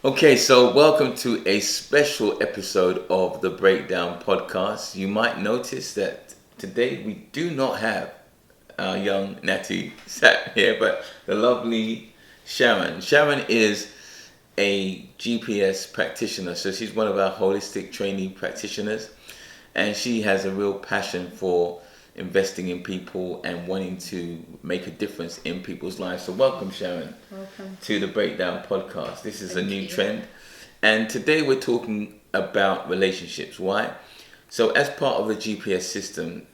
Okay, so welcome to a special episode of the BreakDown podcast. You might notice that today we do not have our young Natty sat here, but the lovely Sharon. Sharon is a GPS practitioner, so she's one of our holistic training practitioners, and she has a real passion for investing in people and wanting to make a difference in people's lives. So welcome, Sharon. Welcome To the BreakDown podcast. This is Thank a new you. trend, and today we're talking about relationships. Why? So as part of the GPS system,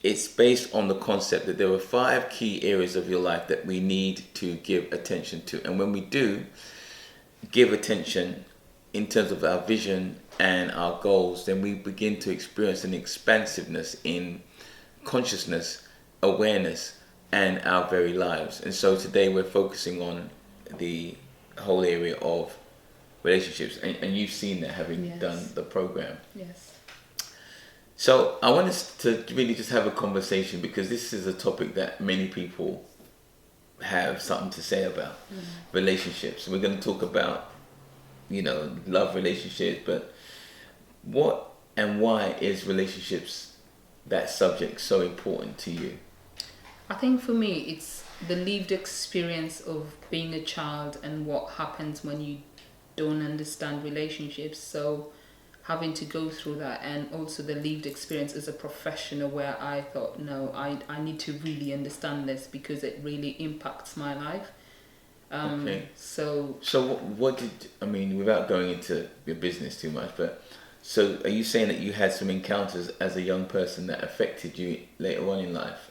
it's based on the concept that there are 5 key areas of your life that we need to give attention to, and when we do give attention in terms of our vision and our goals, then we begin to experience an expansiveness in consciousness, awareness, and our very lives. And so today we're focusing on the whole area of relationships, and you've seen that having Yes. done the program. Yes. So I want us to really just have a conversation, because this is a topic that many people have something to say about. Relationships. We're going to talk about, love relationships, but what and why is relationships, that subject, so important to you? I think for me, it's the lived experience of being a child and what happens when you don't understand relationships. So having to go through that, and also the lived experience as a professional where I thought, no, I need to really understand this because it really impacts my life. Okay. So what did, without going into your business too much, but so are you saying that you had some encounters as a young person that affected you later on in life,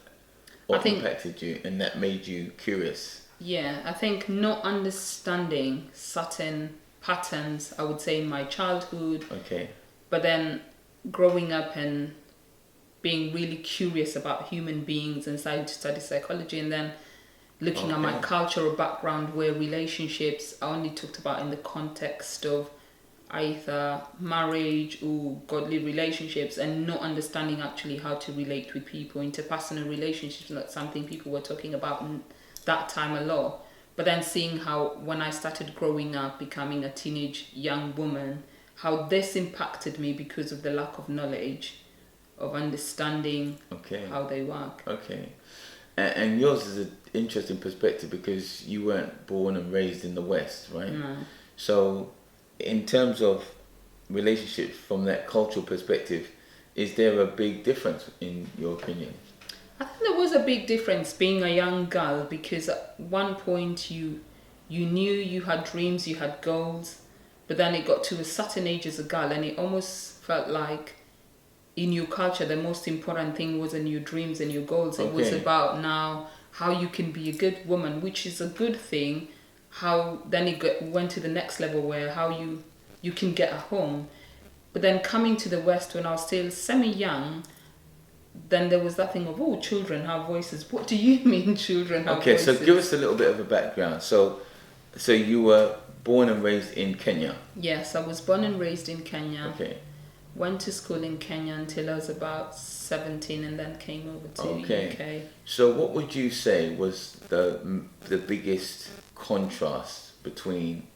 or I think- impacted you, and that made you curious? yeah, I think not understanding certain patterns, I would say, in my childhood, Okay. but then growing up and being really curious about human beings and starting to study psychology, and then looking at my Okay. cultural background where relationships are only talked about in the context of either marriage or godly relationships, and not understanding actually how to relate with people. Interpersonal relationships, not something people were talking about in that time a lot. But then seeing how, when I started growing up, becoming a teenage young woman, how this impacted me because of the lack of knowledge, of understanding Okay. how they work. Okay. And yours is an interesting perspective, because you weren't born and raised in the West, right? No. So in terms of relationships from that cultural perspective, is there a big difference in your opinion? I think there was a big difference being a young girl, because at one point you knew you had dreams, you had goals, but then it got to a certain age as a girl, and it almost felt like in your culture the most important thing wasn't your dreams and your goals. It was Okay. about now how you can be a good woman, which is a good thing. How then went to the next level where how you can get a home. But then coming to the West when I was still semi-young, then there was that thing of, oh, children have voices. What do you mean children have Okay, voices? so give us a little bit of a background. So you were born and raised in Kenya. Yes, I was born and raised in Kenya. Okay. Went to school in Kenya until I was about 17, and then came over to Okay. UK. So what would you say was the biggest contrast between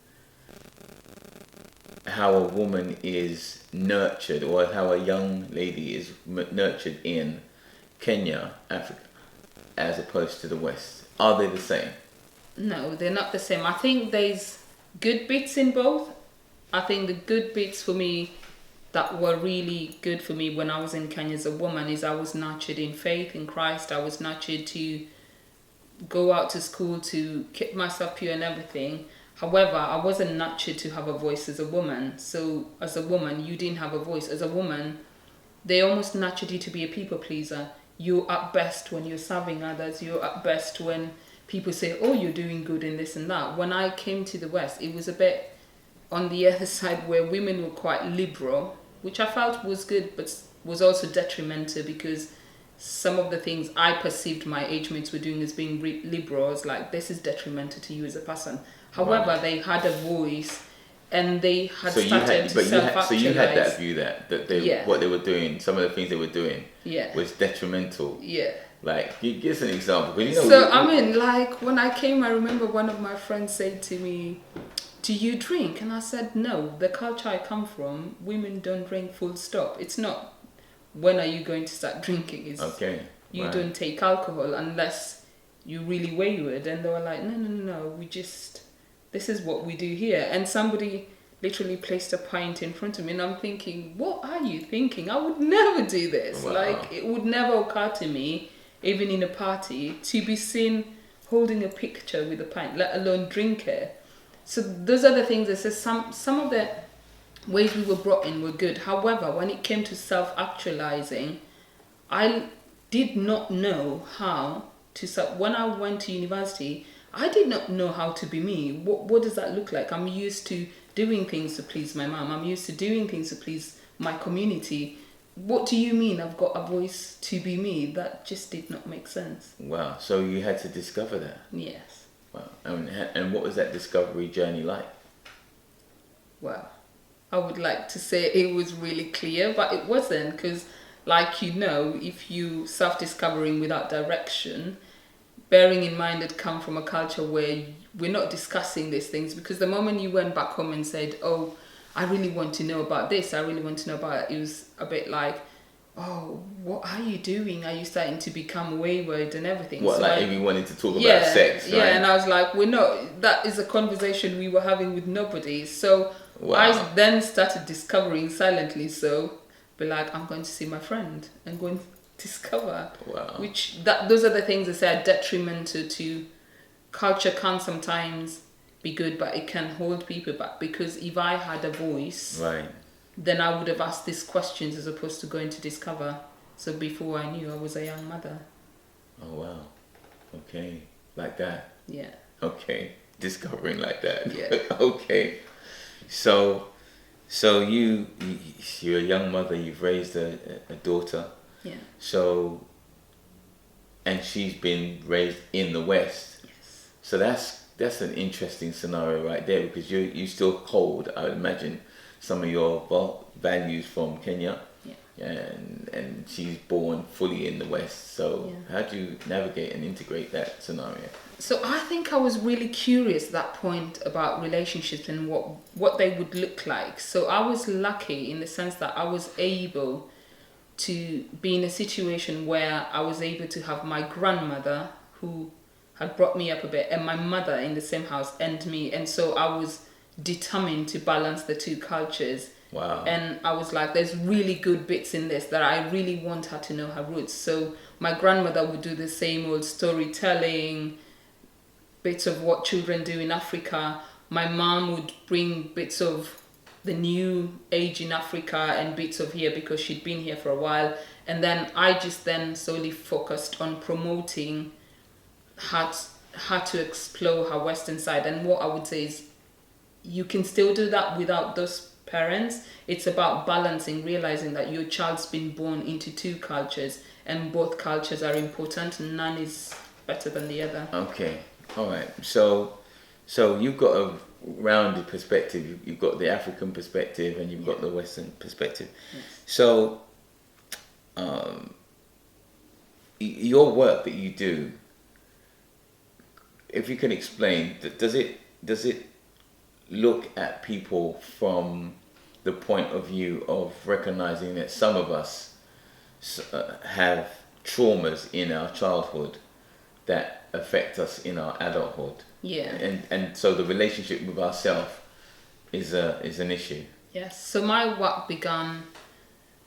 how a woman is nurtured, or how a young lady is nurtured in Kenya, Africa, as opposed to the West? Are they the same? No, they're not the same. I think there's good bits in both. I think the good bits for me that were really good for me when I was in Kenya as a woman is I was nurtured in faith in Christ. I was nurtured to go out to school, to keep myself pure and everything. However, I wasn't nurtured to have a voice as a woman. So as a woman, you didn't have a voice. As a woman, they almost nurtured you to be a people pleaser. You're at best when you're serving others. You're at best when people say, oh, you're doing good in this and that. When I came to the West, it was a bit on the other side where women were quite liberal, which I felt was good, but was also detrimental, because some of the things I perceived my age mates were doing as being liberal, I was like, this is detrimental to you as a person. However, Right. they had a voice, and they had So started to self-actualize. so you had that view that they, Yeah. what they were doing, some of the things they were doing, Yeah. was detrimental. Yeah. Like, give us an example. 'Cause So, I mean, like, when I came, I remember one of my friends said to me, do you drink? And I said, no, the culture I come from, women don't drink, full stop. It's not, when are you going to start drinking? It's, Okay. you Right. don't take alcohol unless you really wayward. And they were like, no, this is what we do here. And somebody literally placed a pint in front of me, and I'm thinking, what are you thinking? I would never do this. Wow. Like, it would never occur to me, even in a party, to be seen holding a picture with a pint, let alone drink it. So those are the things that says some of the ways we were brought in were good. However, when it came to self-actualizing, I did not know how to when I went to university, I did not know how to be me. What does that look like? I'm used to doing things to please my mom. I'm used to doing things to please my community. What do you mean I've got a voice to be me? That just did not make sense. Wow. So you had to discover that. Yes. Wow. And what was that discovery journey like? Well, I would like to say it was really clear, but it wasn't, because like, if you self-discovering without direction, bearing in mind it come from a culture where we're not discussing these things, because the moment you went back home and said, oh, I really want to know about this, I really want to know about it was a bit like, oh, what are you doing? Are you starting to become wayward and everything? What, so like if you wanted to talk about sex, right? Yeah, and I was like, we're not, that is a conversation we were having with nobody. So Wow. I then started discovering silently, so be like, I'm going to see my friend and go and discover. Wow. Which, those are the things that say are detrimental to culture. Can sometimes be good, but it can hold people back, because if I had a voice, Right. then I would have asked these questions as opposed to going to discover. So before I knew, I was a young mother. Oh wow. Okay. Like that. Yeah. Okay. Discovering like that. Yeah. Okay. So you're a young mother. You've raised a daughter. Yeah. So, and she's been raised in the West. Yes. So that's an interesting scenario right there, because you still hold, I would imagine, some of your values from Kenya. Yeah. And she's born fully in the West. So Yeah. how do you navigate and integrate that scenario? So I think I was really curious at that point about relationships and what they would look like. So I was lucky in the sense that I was able to be in a situation where I was able to have my grandmother, who had brought me up a bit, and my mother in the same house, and me. And so I was determined to balance the two cultures. Wow. And I was like, there's really good bits in this that I really want her to know her roots. So my grandmother would do the same old storytelling, bits of what children do in Africa. My mom would bring bits of the new age in Africa and bits of here, because she'd been here for a while. And then I just then solely focused on promoting her to explore her Western side. And what I would say is, you can still do that without those parents. It's about balancing, realizing that your child's been born into two cultures, and both cultures are important. None is better than the other. Okay. All right. So you've got a rounded perspective. You've got the African perspective, and you've got the Western perspective. Yes. So your work that you do, if you can explain, does it look at people from the point of view of recognizing that some of us have traumas in our childhood that affect us in our adulthood? Yeah. And so the relationship with ourselves is an issue. Yes. So my work began,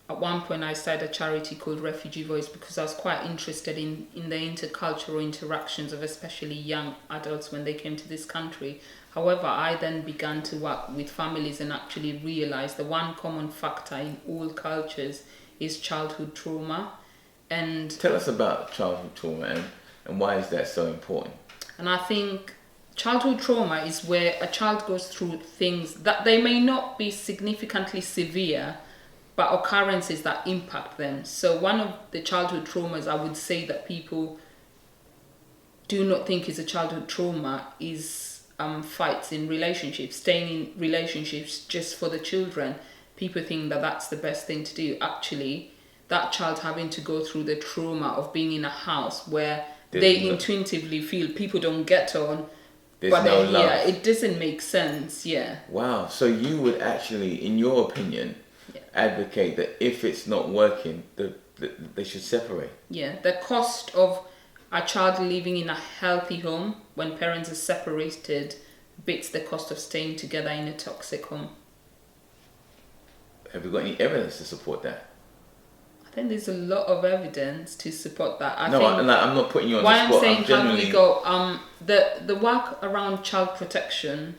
at one point I started a charity called Refugee Voice, because I was quite interested in the intercultural interactions of especially young adults when they came to this country. However, I then began to work with families and actually realized the one common factor in all cultures is childhood trauma. And Tell us about childhood trauma and why is that so important? And I think childhood trauma is where a child goes through things that they may not be significantly severe, but occurrences that impact them. So one of the childhood traumas I would say that people do not think is a childhood trauma is fights in relationships, staying in relationships just for the children. People think that that's the best thing to do. Actually, that child having to go through the trauma of being in a house where they intuitively feel people don't get on, There's no love. Yeah, it doesn't make sense. Yeah. Wow. So you would actually, in your opinion, advocate that if it's not working, they should separate. Yeah. The cost of a child living in a healthy home when parents are separated beats the cost of staying together in a toxic home. Have you got any evidence to support that? I think there's a lot of evidence to support that. I'm not putting you on the spot. Why I'm saying how we go, the work around child protection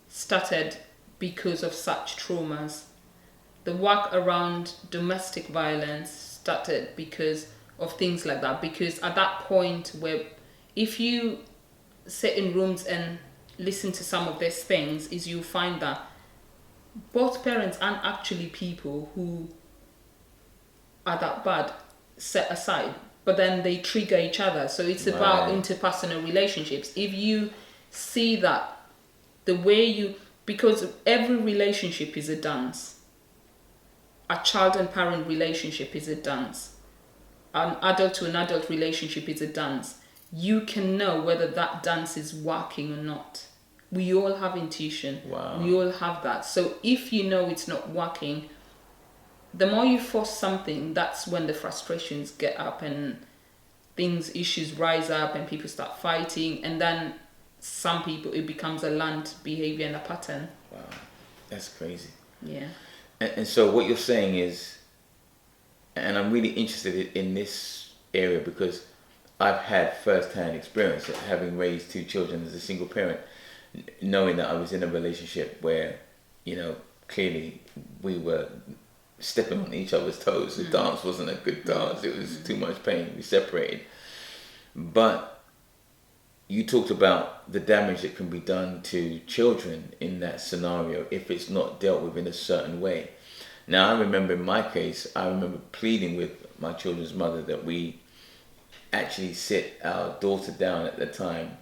started because of such traumas. The work around domestic violence started because of things like that. Because at that point where if you sit in rooms and listen to some of these things, is you find that both parents aren't actually people who are that bad set aside, but then they trigger each other. So it's about interpersonal relationships. If you see that the way because every relationship is a dance. A child and parent relationship is a dance. An adult to an adult relationship is a dance. You can know whether that dance is working or not. We all have intuition. Wow. We all have that. So if you know it's not working, the more you force something, that's when the frustrations get up and issues rise up and people start fighting, and then some people, it becomes a learned behavior and a pattern. Wow, that's crazy. Yeah. And so what you're saying is, and I'm really interested in this area because I've had first-hand experience of having raised two children as a single parent, knowing that I was in a relationship where, clearly we were stepping on each other's toes. The dance wasn't a good dance. It was too much pain. We separated. But you talked about the damage that can be done to children in that scenario if it's not dealt with in a certain way. Now, I remember in my case, I remember pleading with my children's mother that we actually sit our daughter down at the time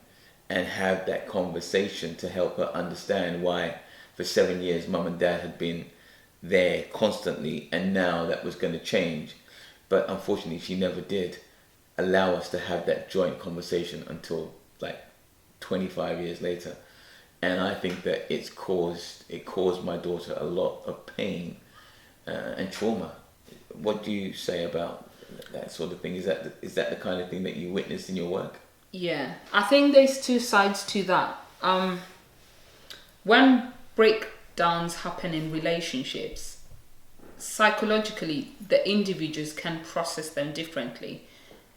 and have that conversation to help her understand why for 7 years mum and dad had been there constantly, and now that was going to change. But unfortunately she never did allow us to have that joint conversation until like 25 years later. And I think that it caused my daughter a lot of pain and trauma. What do you say about that sort of thing? Is that the kind of thing that you witnessed in your work? Yeah, I think there's two sides to that. When breakdowns happen in relationships, psychologically the individuals can process them differently.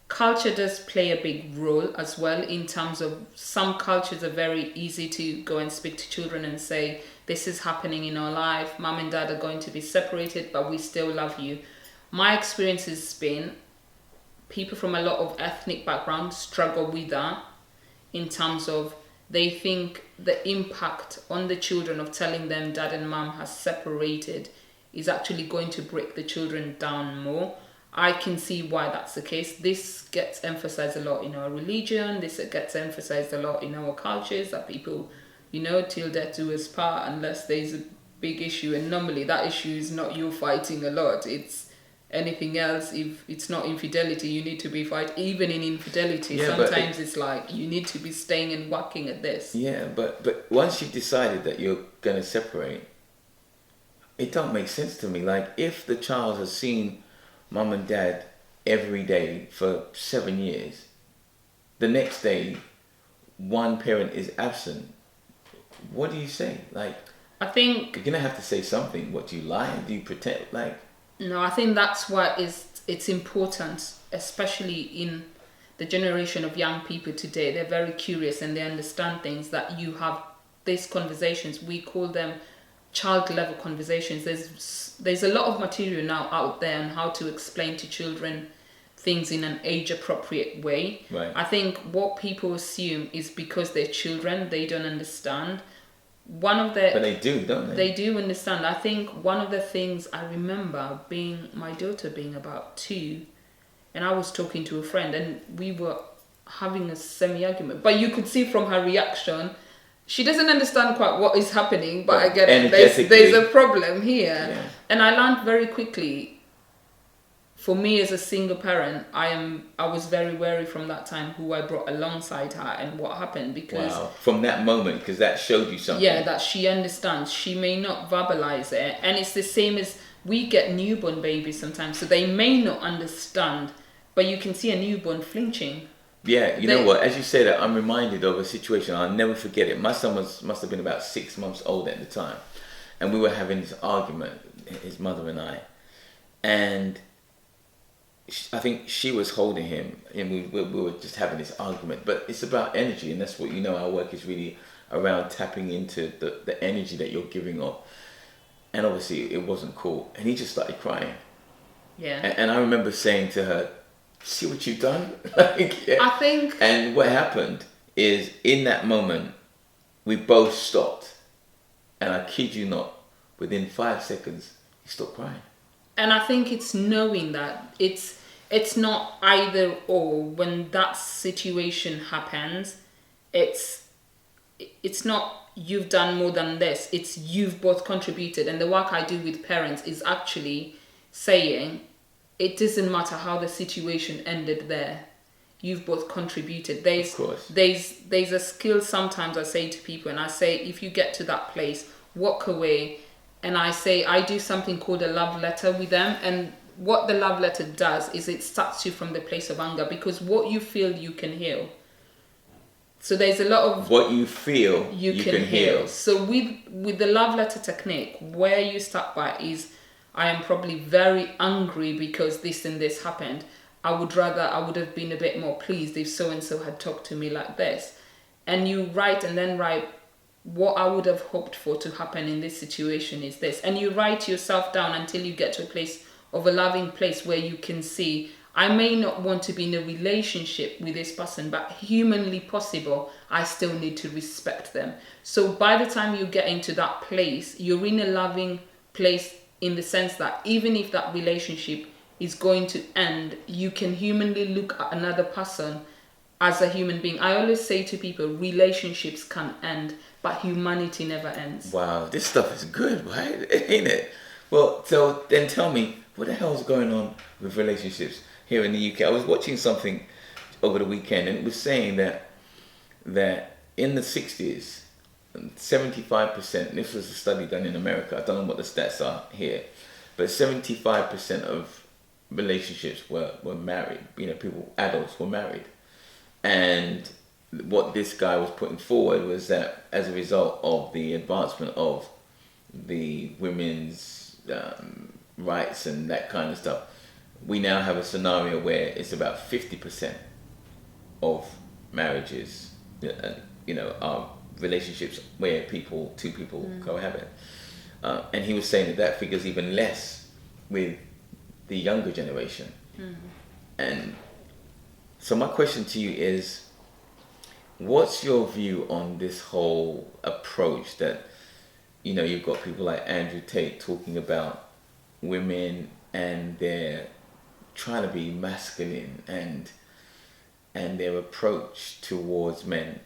Culture does play a big role as well, in terms of some cultures are very easy to go and speak to children and say, this is happening in our life, mum and dad are going to be separated, but we still love you. My experience has been people from a lot of ethnic backgrounds struggle with that, in terms of they think the impact on the children of telling them dad and mum has separated is actually going to break the children down more. I can see why that's the case. This gets emphasized a lot in our religion. This gets emphasized a lot in our cultures, that people, till death do us part, unless there's a big issue. And normally that issue is not you fighting a lot. It's anything else. If it's not infidelity, you need to be fighting. Even in infidelity, sometimes it's like you need to be staying and working at this. Yeah, but once you've decided that you're going to separate, it don't make sense to me. Like, if the child has seen mum and dad every day for 7 years, the next day one parent is absent, what do you say? Like, I think you're gonna have to say something. What, do you lie? Do you pretend? Like, no, I think that's why it's important, especially in the generation of young people today. They're very curious and they understand things, that you have these conversations. We call them child level conversations. There's a lot of material now out there on how to explain to children things in an age appropriate way. Right. I think what people assume is because they're children, they don't understand. But they do, don't they? They do understand. I think one of the things I remember my daughter being about 2, and I was talking to a friend and we were having a semi-argument, but you could see from her reaction, she doesn't understand quite what is happening, but I get it. There's a problem here. Yeah. And I learned very quickly, for me as a single parent, I was very wary from that time who I brought alongside her and what happened, because Wow. From that moment, because that showed you something. yeah, that she understands. She may not verbalize it, and it's the same as we get newborn babies sometimes, so they may not understand, but you can see a newborn flinching. Yeah, you know what? As you say that, I'm reminded of a situation. I'll never forget it. My son must have been about 6 months old at the time, and we were having this argument, his mother and I, and I think she was holding him, and we were just having this argument. But it's about energy, and that's what, you know, our work is really around tapping into the energy that you're giving off. And obviously, it wasn't cool, and he just started crying. Yeah. And I remember saying to her, "See what you've done?" Like, yeah. I think. And what happened is, in that moment, we both stopped, and I kid you not, within 5 seconds, he stopped crying. And I think it's knowing that it's not either or. When that situation happens, it's not you've done more than this. It's you've both contributed. And the work I do with parents is actually saying it doesn't matter how the situation ended there. You've both contributed. There's a skill sometimes I say to people, and I say, if you get to that place, walk away. And I say, I do something called a love letter with them. And what the love letter does is it starts you from the place of anger, because what you feel, you can heal. So there's a lot of what you feel, you can heal. So with the love letter technique, where you start by is, I am probably very angry because this and this happened. I would have been a bit more pleased if so-and-so had talked to me like this. And you write what I would have hoped for to happen in this situation is this. And you write yourself down until you get to a place of a loving place where you can see, I may not want to be in a relationship with this person, but humanly possible, I still need to respect them. So by the time you get into that place, you're in a loving place, in the sense that even if that relationship is going to end, you can humanly look at another person as a human being. I always say to people, relationships can end, but humanity never ends. Wow, this stuff is good, right? Ain't it? Well, so then tell me, what the hell's going on with relationships here in the UK? I was watching something over the weekend, and it was saying that in the 60s, 75%, and this was a study done in America, I don't know what the stats are here, but 75% of relationships were married. You know, adults were married. And what this guy was putting forward was that as a result of the advancement of the women's rights and that kind of stuff, we now have a scenario where it's about 50% of marriages, are relationships where two people cohabit. And he was saying that figure's even less with the younger generation. And so my question to you is, what's your view on this whole approach that, you've got people like Andrew Tate talking about women and they're trying to be masculine and their approach towards men,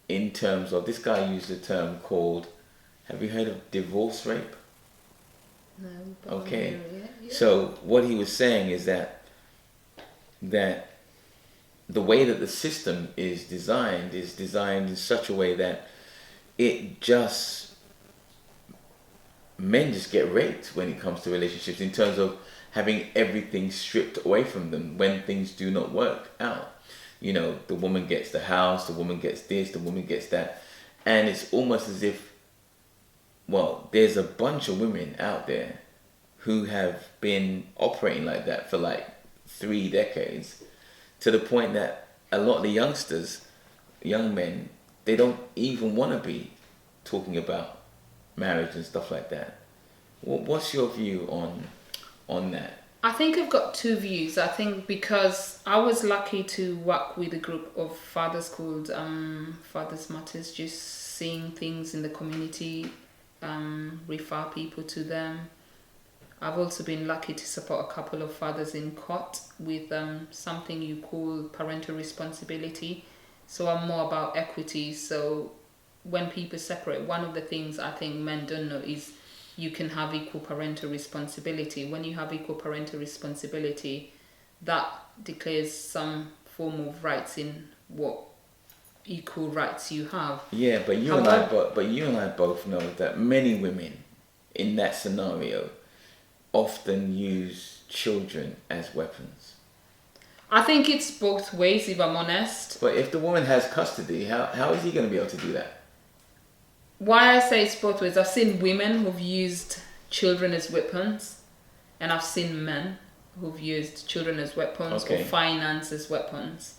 in terms of, this guy used a term called, have you heard of divorce rape? No. Okay. Yeah. So what he was saying is that the way that the system is designed in such a way that men just get raped when it comes to relationships, in terms of having everything stripped away from them when things do not work out. The woman gets the house, the woman gets this, the woman gets that. And it's almost as if, there's a bunch of women out there who have been operating like that for like 3 decades, to the point that a lot of the young men, they don't even want to be talking about marriage and stuff like that. What's your view on that? I think I've got two views. I think because I was lucky to work with a group of fathers called Fathers Matters, just seeing things in the community, refer people to them. I've also been lucky to support a couple of fathers in court with something you call parental responsibility. So I'm more about equity. So when people separate, one of the things I think men don't know is you can have equal parental responsibility. When you have equal parental responsibility, that declares some form of rights in what equal rights you have. Yeah, but you and I both know that many women in that scenario often use children as weapons. I think it's both ways, if I'm honest. But if the woman has custody, how is he going to be able to do that? Why I say it's both ways, I've seen women who've used children as weapons, and I've seen men who've used children as weapons or finance as weapons.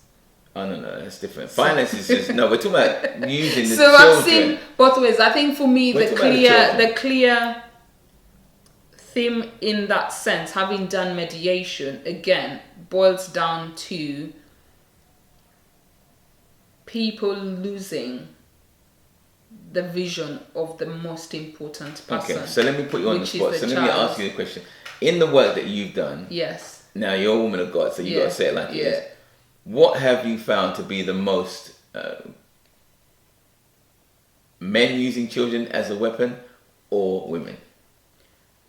Oh, no, that's different. Finance is just, no, we're talking about using the so children. I've seen both ways. I think for me, the clear theme in that sense, having done mediation, again, boils down to people losing the vision of the most important person. Okay, so let me put you on the spot. So let me ask you a question. In the work that you've done, yes. Now you're a woman of God, so you got to say it like it is. What have you found to be the most men using children as a weapon, or women?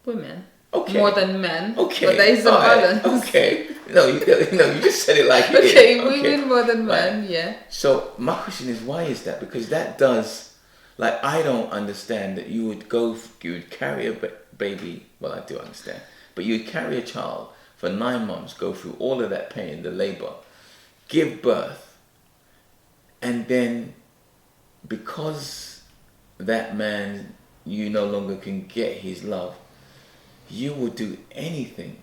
Women. Okay. More than men. Okay. But there is a balance. Okay. No, you just said it like it is. Okay, women more than men, yeah. So my question is, why is that? Because that does, like, I don't understand that you would carry a baby. Well, I do understand, but you would carry a child for 9 months, go through all of that pain, the labor, give birth, and then because that man, you no longer can get his love, you will do anything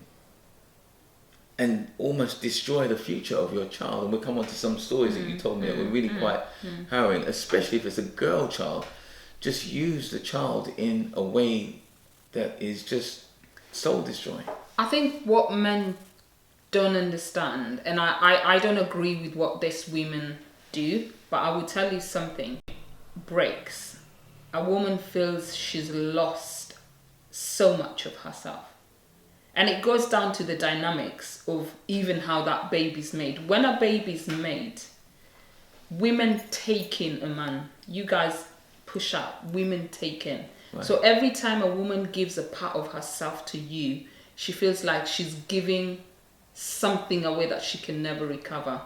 and almost destroy the future of your child. And we'll come on to some stories that you told me that were really quite harrowing, especially if it's a girl child. Just use the child in a way that is just soul destroying. I think what men don't understand, and I don't agree with what these women do, but I will tell you something. Breaks. A woman feels she's lost so much of herself. And it goes down to the dynamics of even how that baby's made. When a baby's made, women take in a man. You guys push out, women take in. Right. So every time a woman gives a part of herself to you, she feels like she's giving something away that she can never recover.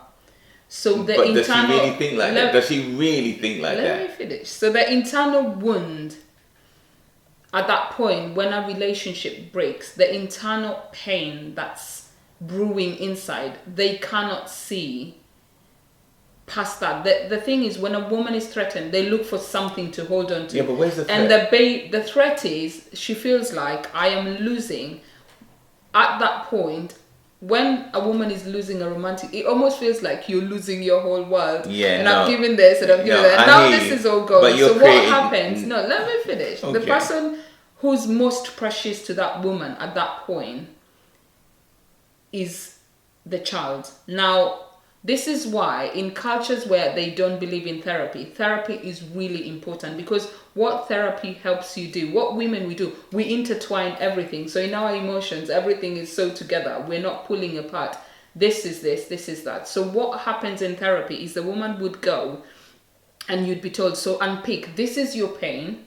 So the but internal, does she really think like that? Does she really think like that? Let me finish. So the internal wound, at that point, when a relationship breaks, the internal pain that's brewing inside, they cannot see past that. The thing is, when a woman is threatened, they look for something to hold on to. Yeah, but where's the threat? And the threat is, she feels like, I am losing. At that point, when a woman is losing a romantic, it almost feels like you're losing your whole world. Yeah, and I'm giving this and I'm giving that. And now this is all gone. So what happens? No, let me finish. Okay. The person who's most precious to that woman at that point is the child. Now, this is why in cultures where they don't believe in therapy is really important, because what therapy helps you do, what women we do, we intertwine everything. So in our emotions, everything is so together. We're not pulling apart. This is this, this is that. So what happens in therapy is the woman would go and you'd be told, so unpick, this is your pain.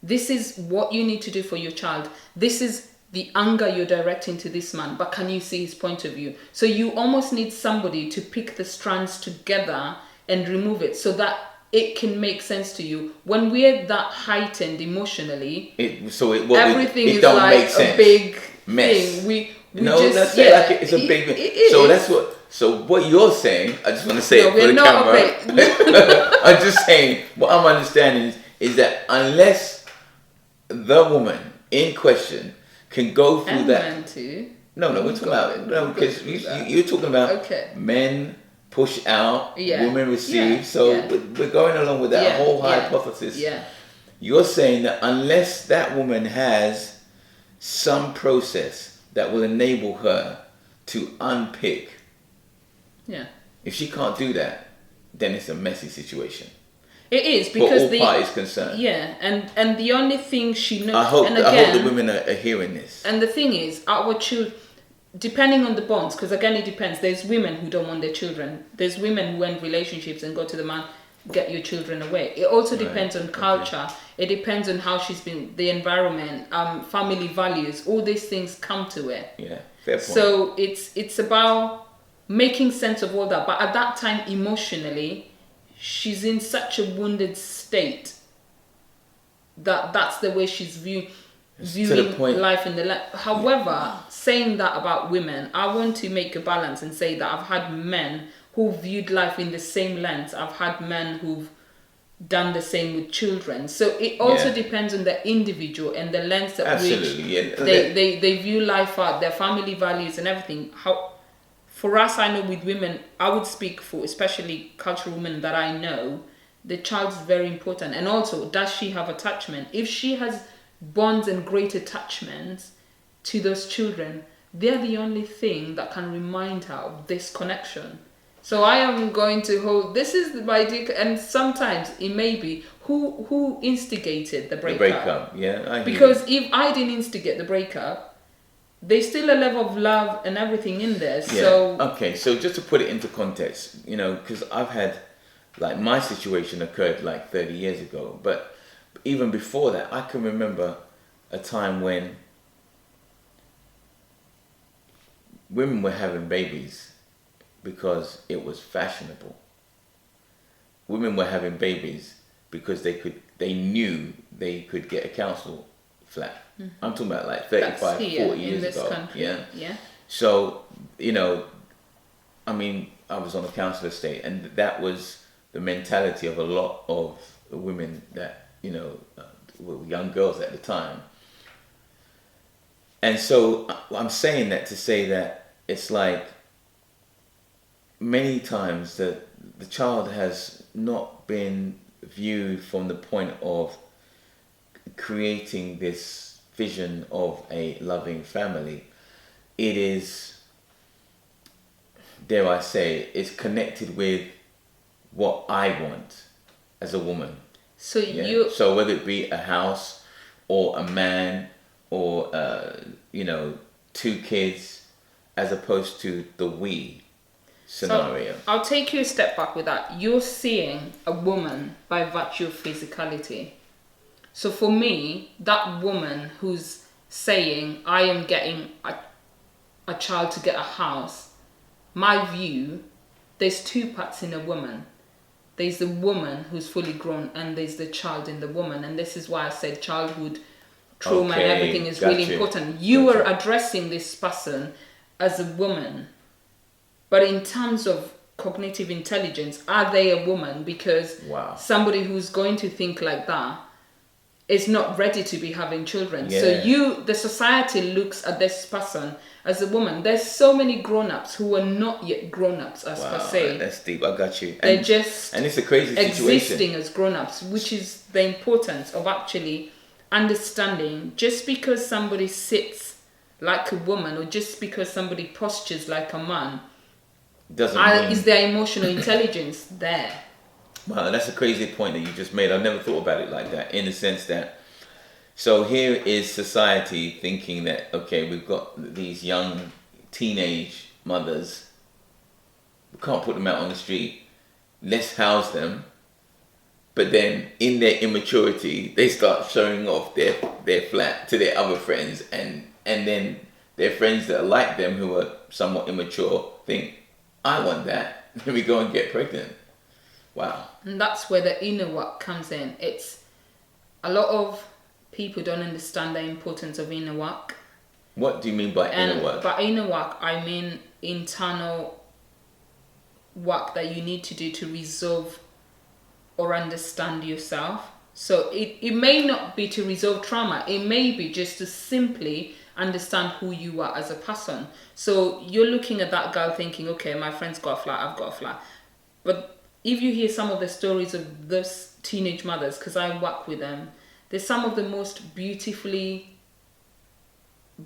This is what you need to do for your child. This is the anger you're directing to this man, but can you see his point of view? So you almost need somebody to pick the strands together and remove it so that it can make sense to you. When we're that heightened emotionally, everything is like a big mess. Thing. Let's say like it's a big mess. So that's what. So what you're saying, I just want to say it for the camera. I'm just saying what I'm understanding is that unless the woman in question can go through and that. Men too. No, we're talking about because you're talking about men push out, women receive. We're going along with that whole hypothesis. Yeah. You're saying that unless that woman has some process that will enable her to unpick, if she can't do that, then it's a messy situation. It is, because for all parties concerned. Yeah, and the only thing she knows. I hope the women are hearing this. And the thing is, our children, depending on the bonds, because again it depends. There's women who don't want their children. There's women who end relationships and go to the man. get your children away. It also depends on culture. It depends on how she's been, the environment, family values. All these things come to it. Yeah, fair point. So it's about making sense of all that. But at that time, emotionally, she's in such a wounded state that that's the way she's viewing life in the life. However, saying that about women, I want to make a balance and say that I've had men who viewed life in the same lens. I've had men who've done the same with children. So it also depends on the individual and the lens that they view life at, their family values and everything. How, for us, I know with women, I would speak for especially cultural women that I know, the child is very important. And also, does she have attachment? If she has bonds and great attachments to those children, they're the only thing that can remind her of this connection. So I am going to hold, this is my dick, and sometimes it may be who instigated the breakup. The breakup, yeah. Because if I didn't instigate the breakup, there's still a level of love and everything in there. Yeah. So okay, so just to put it into context, you know, because I've had, like, my situation occurred like 30 years ago, but even before that, I can remember a time when women were having babies because it was fashionable. Women were having babies because they knew they could get a council flat. Mm-hmm. I'm talking about like 35, 40 years ago. Country. Yeah. So, you know, I mean, I was on a council estate, and that was the mentality of a lot of women that, you know, were young girls at the time. And so I'm saying that to say that it's like many times that the child has not been viewed from the point of creating this vision of a loving family. It is, dare I say, it's connected with what I want as a woman. So So whether it be a house or a man or you know, 2 kids, as opposed to the we scenario. So I'll take you a step back with that. You're seeing a woman by virtue of physicality. So for me, that woman who's saying, I am getting a child to get a house, my view, there's 2 parts in a woman. There's the woman who's fully grown, and there's the child in the woman. And this is why I said childhood trauma and everything is really important. You are addressing this person as a woman. But in terms of cognitive intelligence, are they a woman? Because somebody who's going to think like that is not ready to be having children. Yeah. So the society looks at this person as a woman. There's so many grown-ups who are not yet grown-ups as per se. That's deep. I got you. They're just and it's a crazy situation. Existing as grown-ups, which is the importance of actually understanding. Just because somebody sits like a woman, or just because somebody postures like a man, doesn't mean... is their emotional intelligence there? Wow, that's a crazy point that you just made. I never thought about it like that, in the sense that, so here is society thinking that, okay, we've got these young teenage mothers, we can't put them out on the street, let's house them. But then in their immaturity, they start showing off their flat to their other friends, and then their friends that are like them, who are somewhat immature, think, I want that, let me go and get pregnant. Wow. And that's where the inner work comes in. It's a lot of people don't understand the importance of inner work. What do you mean by inner work? By inner work, I mean internal work that you need to do to resolve or understand yourself. So it may not be to resolve trauma. It may be just to simply understand who you are as a person. So you're looking at that girl thinking, okay, my friend's got a flat, I've got a flat. But if you hear some of the stories of those teenage mothers, because I work with them, they're some of the most beautifully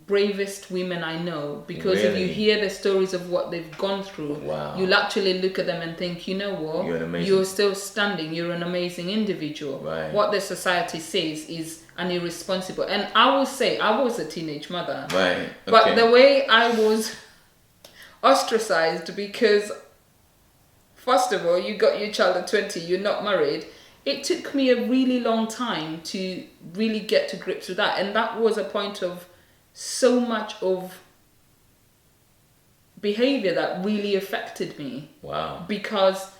bravest women I know. Because if you hear the stories of what they've gone through, you'll actually look at them and think, you know what, you're still standing, you're an amazing individual. Right. What the society says is an irresponsible. And I will say, I was a teenage mother. Right. Okay. But the way I was ostracized, because First of all, you got your child at 20, you're not married. It took me a really long time to really get to grips with that. And that was a point of so much of behavior that really affected me. Wow. Because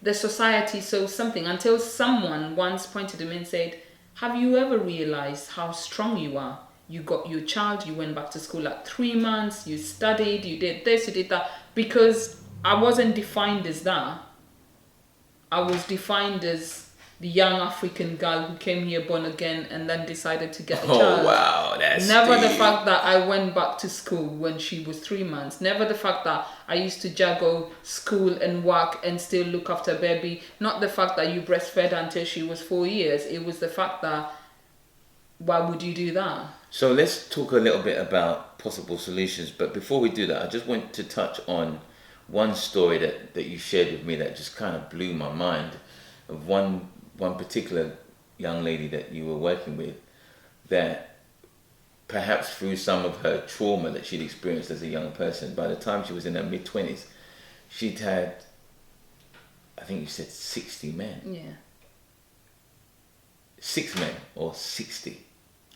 the society saw something until someone once pointed to me and said, have you ever realized how strong you are? You got your child, you went back to school at 3 months, you studied, you did this, you did that. Because I wasn't defined as that. I was defined as the young African girl who came here born again and then decided to get a child. Oh, wow, that's Never deep. the fact that I went back to school when she was 3 months. Never the fact that I used to juggle school and work and still look after baby. Not the fact that you breastfed her until she was 4 years. It was the fact that, why would you do that? So let's talk a little bit about possible solutions. But before we do that, I just want to touch on one story that you shared with me that just kind of blew my mind, of one particular young lady that you were working with, that perhaps through some of her trauma that she'd experienced as a young person, by the time she was in her mid-20s, she'd had, I think you said 60 men. Yeah. 6 men or 60?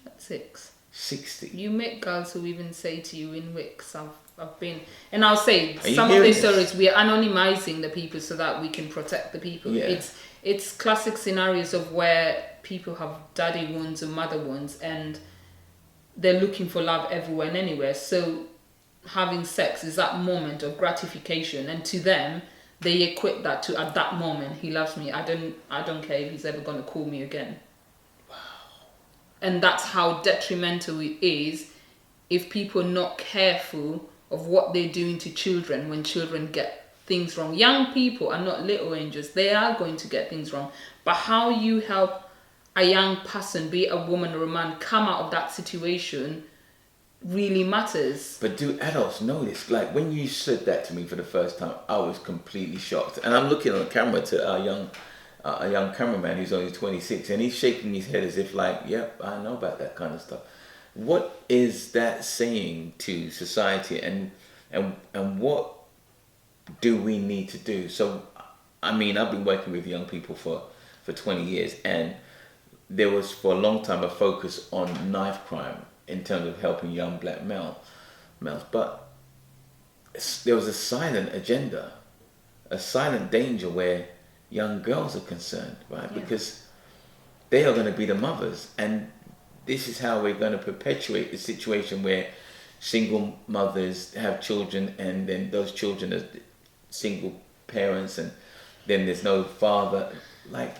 That's 6. 60. You meet girls who even say to you in Wicks, I've been, and I'll say Are you some of hearing these this? stories, we are anonymizing the people so that we can protect the people. Yeah. It's classic scenarios of where people have daddy wounds or mother wounds and they're looking for love everywhere and anywhere. So having sex is that moment of gratification, and to them, they equate that to, at that moment, he loves me. I don't care if he's ever gonna call me again. Wow. And that's how detrimental it is if people are not careful of what they're doing to children when children get things wrong. Young people are not little angels. They are going to get things wrong. But how you help a young person, be it a woman or a man, come out of that situation really matters. But do adults know this? Like, when you said that to me for the first time, I was completely shocked. And I'm looking on the camera to a young cameraman who's only 26, and he's shaking his head as if like, yep, I know about that kind of stuff. What is that saying to society, and what do we need to do? So, I mean, I've been working with young people for 20 years, and there was for a long time a focus on knife crime in terms of helping young black males, but there was a silent agenda, a silent danger where young girls are concerned, right? Yeah. Because they are going to be the mothers, and this is how we're going to perpetuate the situation where single mothers have children, and then those children are single parents, and then there's no father. Like,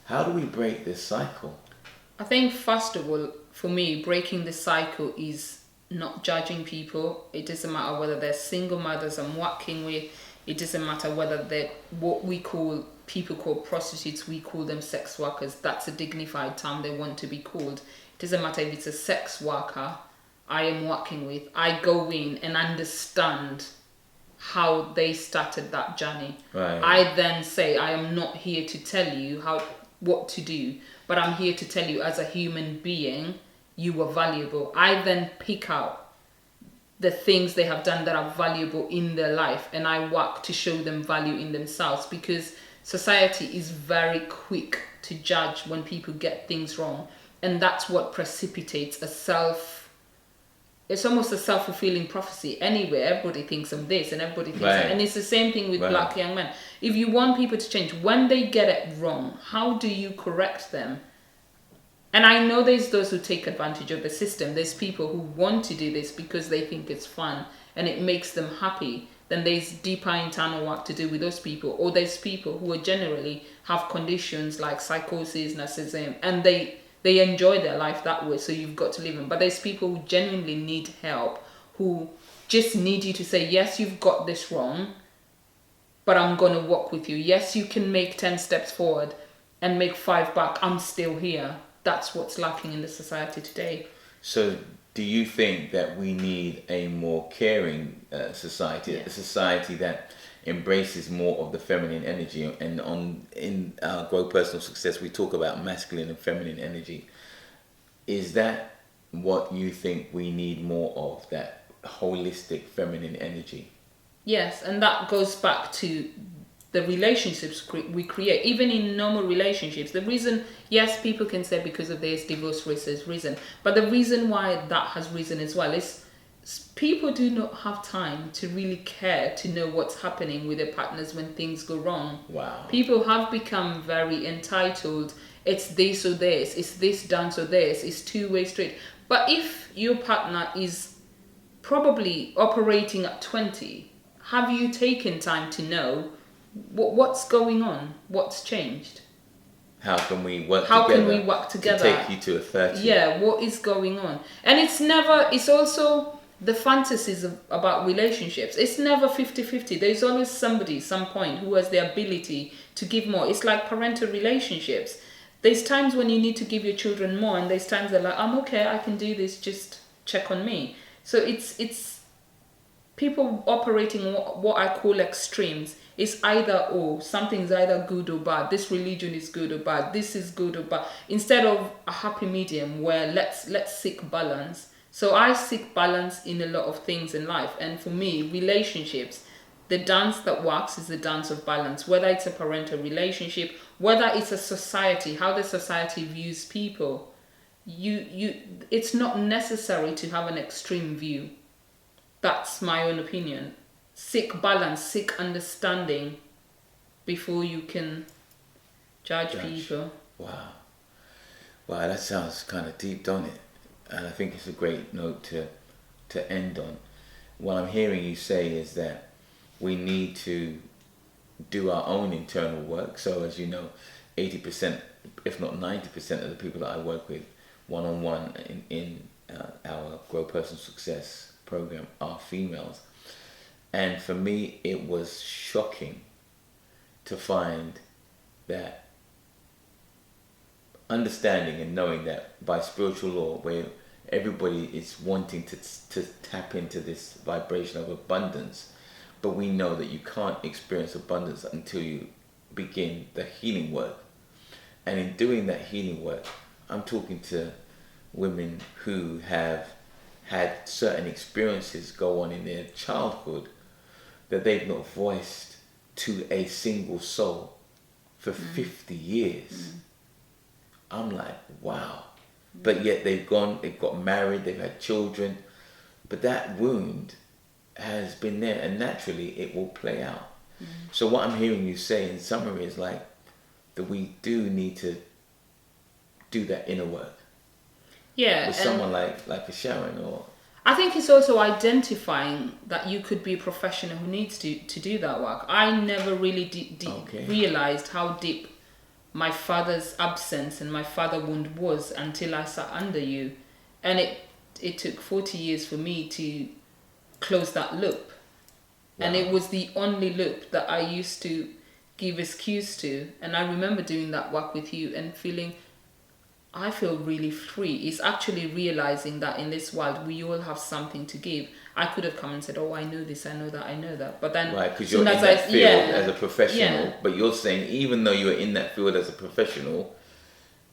how do we break this cycle? I think first of all, for me, breaking the cycle is not judging people. It doesn't matter whether they're single mothers I'm working with. It doesn't matter whether they're what people call prostitutes. We call them sex workers. That's a dignified term they want to be called. It doesn't matter if it's a sex worker I am working with. I go in and understand how they started that journey. Right. I then say, I am not here to tell you what to do, but I'm here to tell you as a human being, you are valuable. I then pick out the things they have done that are valuable in their life, and I work to show them value in themselves, because society is very quick to judge when people get things wrong, and that's what precipitates it's almost a self-fulfilling prophecy. Anyway, everybody thinks of this and everybody thinks Right. and it's the same thing with Right. black young men. If you want people to change, when they get it wrong, how do you correct them? And I know there's those who take advantage of the system. There's people who want to do this because they think it's fun and it makes them happy. Then there's deeper internal work to do with those people. Or there's people who are generally have conditions like psychosis, narcissism, and they enjoy their life that way, so you've got to leave them. But there's people who genuinely need help, who just need you to say, yes, you've got this wrong, but I'm going to walk with you. Yes, you can make 10 steps forward and make 5 back. I'm still here. That's what's lacking in the society today. So do you think that we need a more caring society, Yeah. a society that embraces more of the feminine energy? And in our Grow Personal Success, we talk about masculine and feminine energy. Is that what you think we need more of, that holistic feminine energy? Yes, and that goes back to the relationships we create, even in normal relationships. The reason, yes, people can say because of this divorce rate has risen, but the reason why that has risen as well is people do not have time to really care to know what's happening with their partners when things go wrong. Wow. People have become very entitled. It's this or this, it's this dance or this, it's two-way street. But if your partner is probably operating at 20, have you taken time to know what's going on? What's changed? How can we work together to take you to a 30? Yeah, what is going on? And it's also the fantasies about relationships. It's never 50-50. There's always somebody, some point, who has the ability to give more. It's like parental relationships. There's times when you need to give your children more, and there's times they're like, I'm okay, I can do this, just check on me. So it's people operating what I call extremes. It's either or. Something's either good or bad. This religion is good or bad. This is good or bad. Instead of a happy medium where let's seek balance. So I seek balance in a lot of things in life. And for me, relationships, the dance that works is the dance of balance. Whether it's a parental relationship, whether it's a society, how the society views people. It's not necessary to have an extreme view. That's my own opinion. Seek balance, seek understanding before you can judge people. Wow, that sounds kind of deep, don't it? And I think it's a great note to end on. What I'm hearing you say is that we need to do our own internal work. So as you know, 80%, if not 90% of the people that I work with one-on-one in our Grow Personal Success program are females. And for me, it was shocking to find that understanding and knowing that by spiritual law, where everybody is wanting to tap into this vibration of abundance, but we know that you can't experience abundance until you begin the healing work. And in doing that healing work, I'm talking to women who have had certain experiences go on in their childhood that they've not voiced to a single soul for 50 years. I'm like, wow. But yet they've got married, they've had children, but that wound has been there, and naturally it will play out. So what I'm hearing you say in summary is like that we do need to do that inner work. Yeah. With someone like a Sharon, or I think it's also identifying that you could be a professional who needs to do that work. I never really realized how deep my father's absence and my father wound was until I sat under you. And it took 40 years for me to close that loop. Wow. And it was the only loop that I used to give excuse to. And I remember doing that work with you and feeling, I feel really free. It's actually realizing that in this world, we all have something to give. I could have come and said, oh, I know this, I know that, I know that. But then... Right, because you're in that field as a professional, but you're saying even though you were in that field as a professional,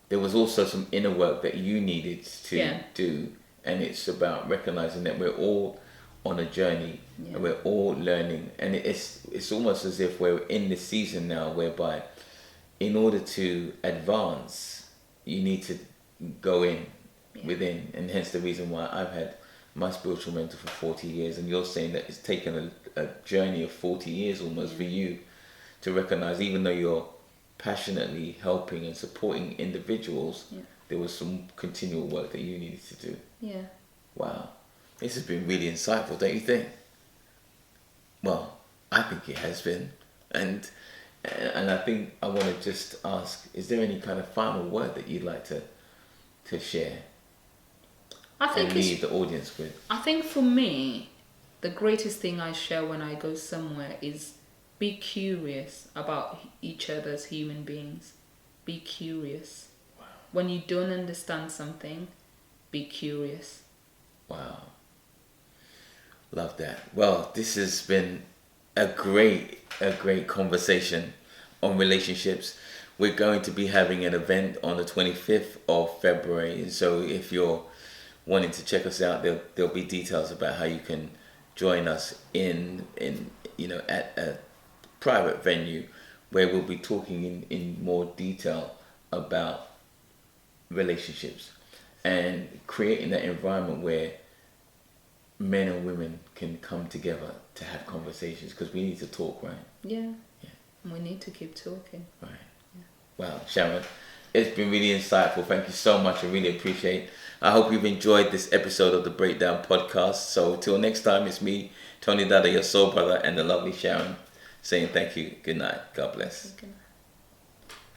there was also some inner work that you needed to do. And it's about recognizing that we're all on a journey and we're all learning. And it's almost as if we're in this season now whereby in order to advance, you need to go within, and hence the reason why I've had my spiritual mentor for 40 years, and you're saying that it's taken a journey of 40 years almost for you to recognize, even though you're passionately helping and supporting individuals, there was some continual work that you needed to do. Yeah. Wow. This has been really insightful, don't you think? Well, I think it has been. And I think I want to just ask, is there any kind of final word that you'd like to share and leave the audience with? I think for me, the greatest thing I share when I go somewhere is be curious about each other's human beings. Be curious. Wow. When you don't understand something, be curious. Wow. Love that. Well, this has been a great conversation on relationships. We're going to be having an event on the 25th of February. So if you're wanting to check us out, there'll be details about how you can join us in at private venue where we'll be talking in more detail about relationships and creating that environment where men and women can come together to have conversations, because we need to talk, right? Yeah. We need to keep talking. Right. Wow, Sharon, it's been really insightful. Thank you so much. I really appreciate it. I hope you've enjoyed this episode of the Breakdown podcast. So till next time, it's me, Tony DADA, your soul brother, and the lovely Sharon, saying thank you. Good night. God bless. Okay.